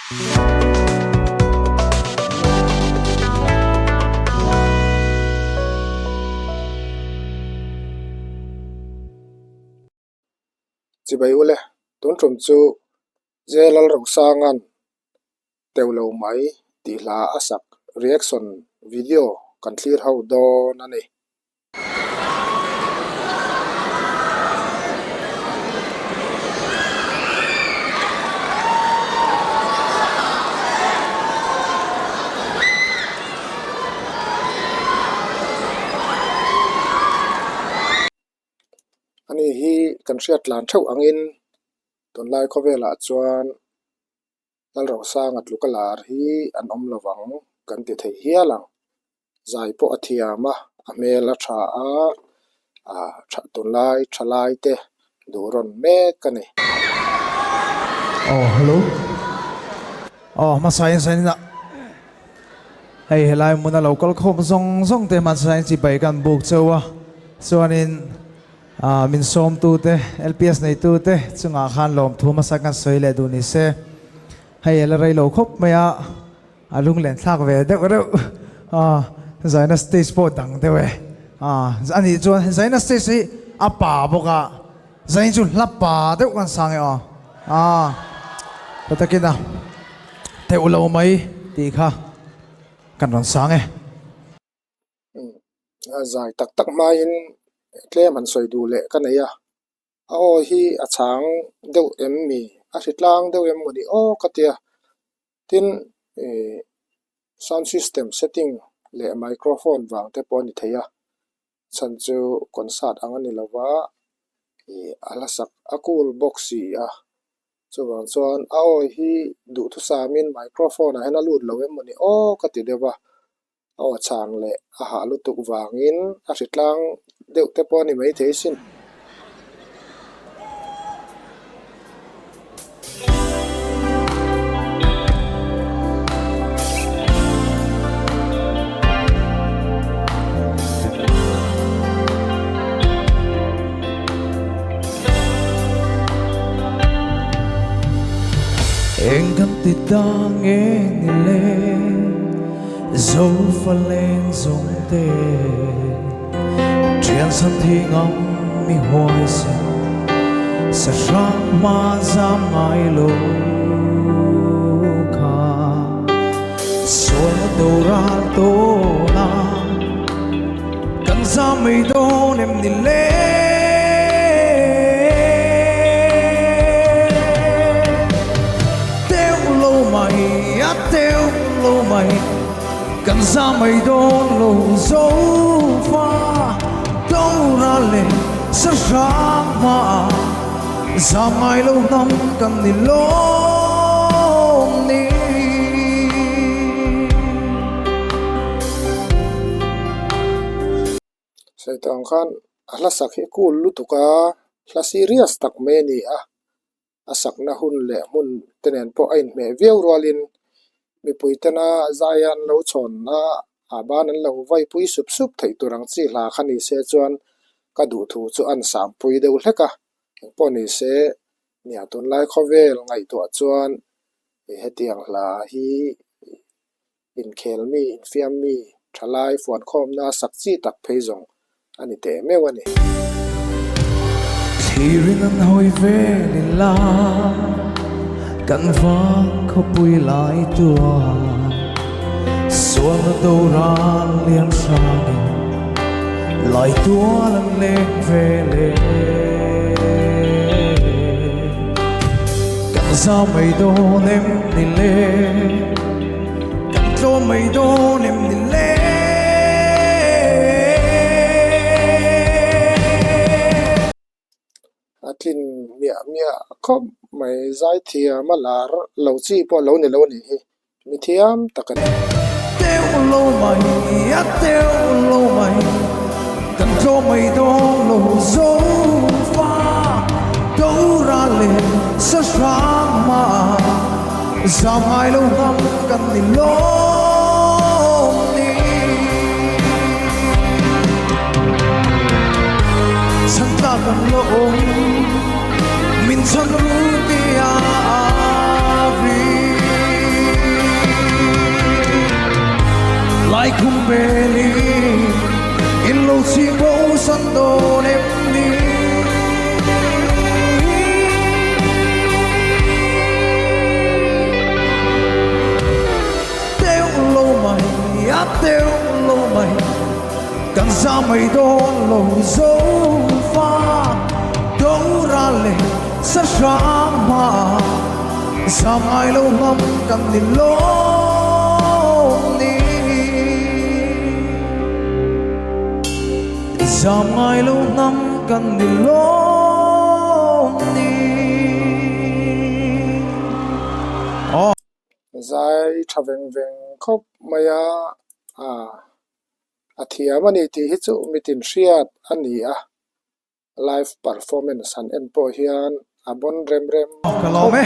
chỉ bây ule tuấn trồng chu zelal rong sangan teulo mai ti la asak reaction video kan clear how do nani ani hi kan riat lan thau angin ton lai khovela chuan lal rong sang at lukalar hi an om lawang kan ti thei hialang zai po athiama amela tha a tha ton lai thalai te duron me kani hello masayan sa na hey helai muna local khom zong te masayan chi bai kan buk chawa chuanin min som tu te LPS nei tu te chunga khan lom thu masakan soile du ni se hey la rai lo khop maya alung len thak ve de ro zaina stage po dang de we ani chuan zaina stage hi apa boka zain chu lapa de kan sang e patakina te ulo mai ti kha kan ron sang e zai tak mai in tle man soi du le kanaya o hi achang deuh em mi a hritlang deuh em moni katia tin sound system setting le microphone wang te pawh ni theia chan chu concert angani lawa alasak akul boxi chuwang chuan hi du thu samin microphone a hena lut lo em moni kati dewa chang le a ha lu tuk wangin a hritlang deuh te pawh ni mai theisin Em cầm tít đang nghe ni lê dấu pha lên dòng tê chuyện sân thi ngóng mi hoài sinh sẽ răng ma giam ngay lô kha xôi đầu ra tô na cần ra mây đô em ni lê teo lâu mày cần ra mày đón lâu dấu pha đâu ra lên rất ráng mà ra mai lâu năm cần đi lông đi sai tang khan ala sakhi kul lutuka la serious tak me ni asak na hun le mun tenen po ain me veu rolin mi puitana zayan lo chon na aban an lo vai pui sup sup thei turang chi hla khani se chuan ka du thu chu an sam pui deuh hleka poni se nia ton lai khovel ngai to chuan hetiang hla hi in khel mi in fiam mi thalai fuan khom na sak chi tak phei zong ani te mewani thirin an hoi ve ni la kan vang kho pui lai tua suan đâu ra liên sang lại tua lần lên về lệ kan ra mây đô nem ni lê kan cho mây đô nem ni lê atin mia khop mai zai thia malar lo chi po lo ni hi mi thiam takan teo lâu mày cần cho mày đó lâu dấu pha đâu ra lên rất sáng mà ra mai lâu năm cần đi lông đi chẳng ta cần lỗ mình chẳngรู้đi vì ai không về đi in lâu chỉ bố sân đồ em đi tiêu lâu mày áp tiêu lâu mày càng xa mày đó lâu dấu pha đâu ra lệ sa sáng mà sao ai lâu ngâm càng đi lối đi sao ai lâu ngâm càng đi lối đi zai thaveng veng khop maya athia mani ti hi chu mitin hriat ani a live performance an en po hian abon rem kalome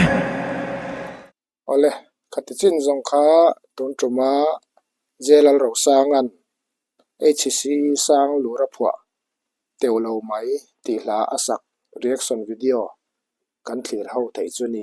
ole khatichin zong kha tun tuma jelal ro sangan HC sang lura phwa teulo mai ti hla asak reaction video kan thlir ho thei chu ni